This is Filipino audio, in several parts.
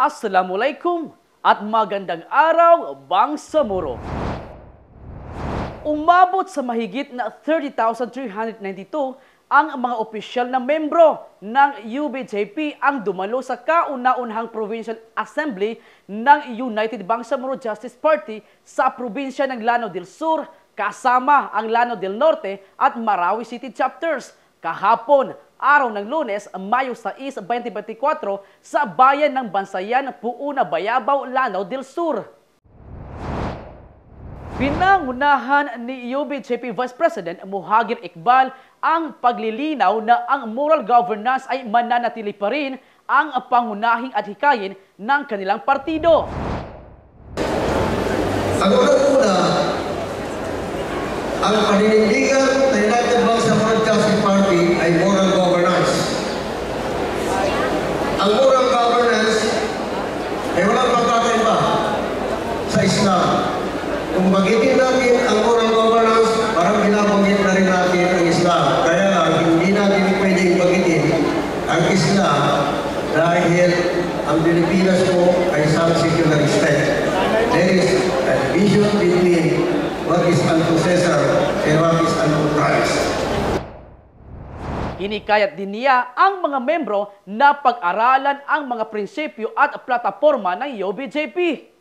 Assalamualaikum at magandang araw, Bangsamoro. Umabot sa mahigit na 30,392 ang mga opisyal na membro ng UBJP ang dumalo sa kauna-unahang Provincial Assembly ng United Bangsamoro Justice Party sa probinsya ng Lanao del Sur, kasama ang Lanao del Norte at Marawi City chapters. Kahapon, araw ng Lunes, Mayo 6, 2024, sa bayan ng Bansayan, Puuna, Bayabaw, Lanao del Sur. Pinangunahan ni UBJP Vice President Muhagir Iqbal ang paglilinaw na ang moral governance ay mananatili pa rin ang pangunahing adhikain ng kanilang partido. Ang unang-una, ang paninindigan ng United Bangsamoro Justice Party ay moral governance. Ang moral governance ay walang pagkakaiba sa Islam. Kung bagitin natin ang moral governance, parang binabanggit na rin natin ang Islam. Kaya lang, hindi natin pwedeng bagitin ang Islam dahil ang Pilipinas po ay isang secular state. There is a division between what is unto Caesar and what is unto Christ. Hinikayat din niya ang mga membro na pag-aralan ang mga prinsipyo at plataforma ng UBJP.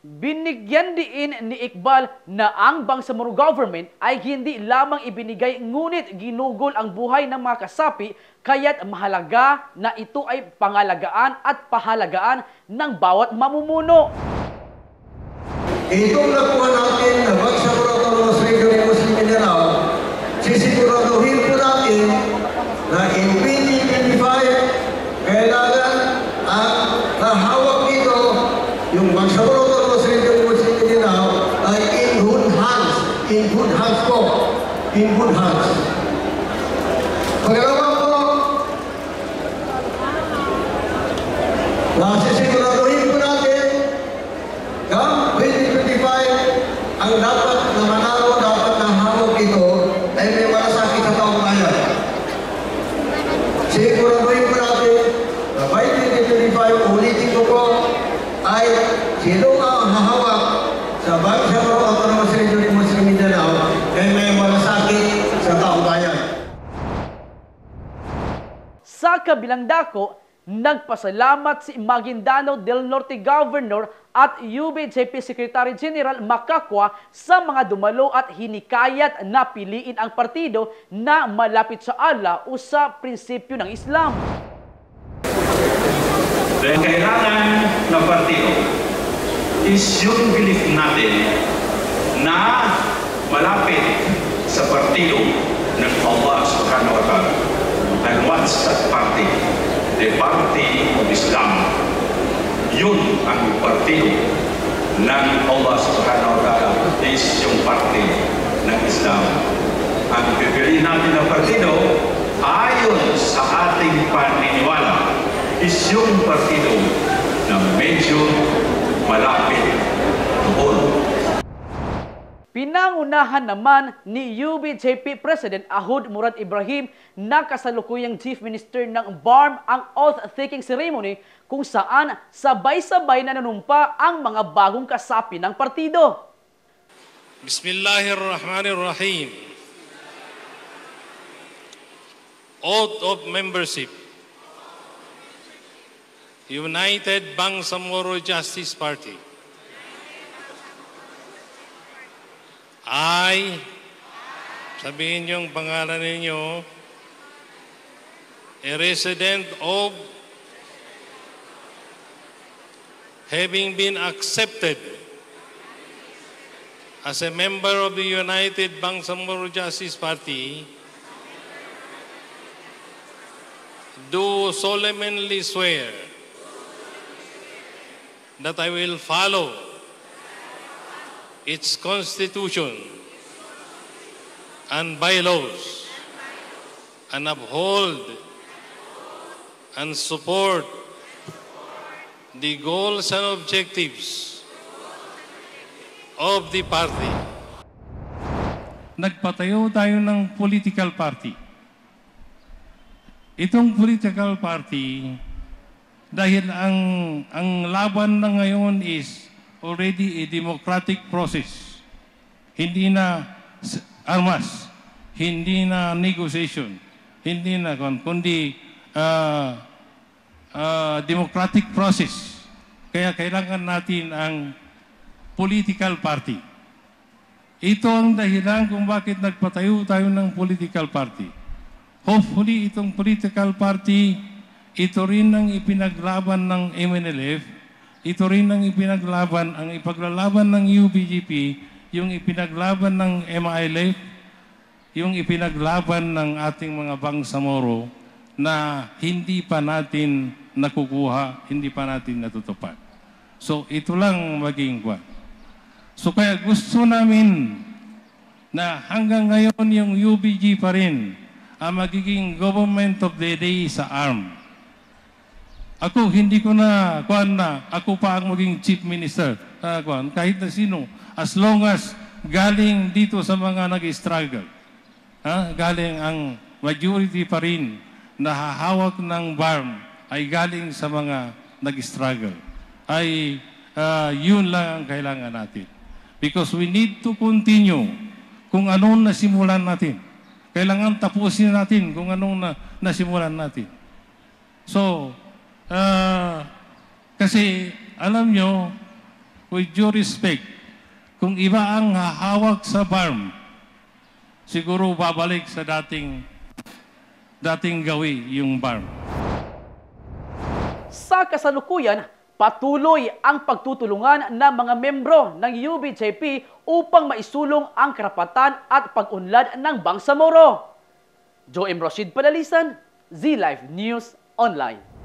Binigyan din ni Iqbal na ang Bangsamoro government ay hindi lamang ibinigay ngunit ginugol ang buhay ng mga kasapi, kaya't mahalaga na ito ay pangalagaan at pahalagaan ng bawat mamumuno. Itong nakuha natin na Bangsamoro Autonomous Region ng Muslim Mindanao, sisiguraduhin po natin na in 2025, kailangan ang nahawak dito, yung Bangsamoro Autonomous Region ng Muslim Mindanao ay in good hands po, in good hands. Pagkalawa po, nasisiguraduhin po natin ang 2025, ang dapat na manalo, dapat na hawak ito ay may malasakit sa taong bayan. Siguraduhin po natin na by 2025, ulitin ko po, ay sino ang hahawak sa Bangsamoro Autonomous Region ng Muslim Mindanao ay may malasakit sa taong bayan. Sa kabilang dako, nagpasalamat si Maguindanao del Norte Governor at UBJP Secretary General Macacua sa mga dumalo at hinikayat na piliin ang partido na malapit sa Allah o sa prinsipyo ng Islam. Dahil kailangan ng partido is yung belief natin na malapit sa partido ng Allah Subhanahu wa Ta'ala. And what's that party? The Party of Islam. Yun ang partido ng Allah Subhanahu wa Ta'ala, is yung party ng Islam. Ang pipiliin natin ng partido ayon sa ating paniniwala is yung partido na medyo malapit doon. Pinangunahan naman ni UBJP President Ahud Murad Ibrahim na kasalukuyang Chief Minister ng BARM ang oath-taking ceremony kung saan sabay-sabay na nanumpa ang mga bagong kasapi ng partido. Bismillahirrahmanirrahim. Oath of Membership. United Bangsamoro Justice Party. I, sabihin yung pangalan ninyo, a resident of, having been accepted as a member of the United Bangsamoro Justice Party, do solemnly swear that I will follow its constitution and bylaws and uphold and support the goals and objectives of the party. Nagpatayo tayo ng political party. Itong political party dahil ang laban na ngayon is already a democratic process. Hindi na armas, hindi na negotiation, hindi na kundi democratic process. Kaya kailangan natin ang political party. Ito ang dahilan kung bakit nagpatayo tayo ng political party. Hopefully, itong political party, ito rin ang ipinaglaban ng MNLF, ito rin ang ipaglalaban ng UBGP, yung ipinaglaban ng MILF, yung ipinaglaban ng ating mga Bangsamoro na hindi pa natin nakukuha, hindi pa natin natutupad. So, ito lang maging kwan. So, kaya gusto namin na hanggang ngayon yung UBG pa rin ang magiging government of the day sa ARM. Ako, hindi ko na, ako pa ang maging chief minister, kahit na sino, as long as galing dito sa mga nag-struggle, galing ang majority pa rin na hahawak ng BARM ay galing sa mga nag-struggle, ay yun lang ang kailangan natin. Because we need to continue kung anong nasimulan natin. Kailangan tapusin natin kung anong nasimulan natin. So, kasi alam nyo, with due respect, kung iba ang hahawak sa BARM, siguro babalik sa dating gawi yung BARM. Sa kasalukuyan, patuloy ang pagtutulungan ng mga membro ng UBJP upang maisulong ang karapatan at pag-unlad ng Bangsamoro. Joe M. Rashid Padalisan, Z-Live News Online.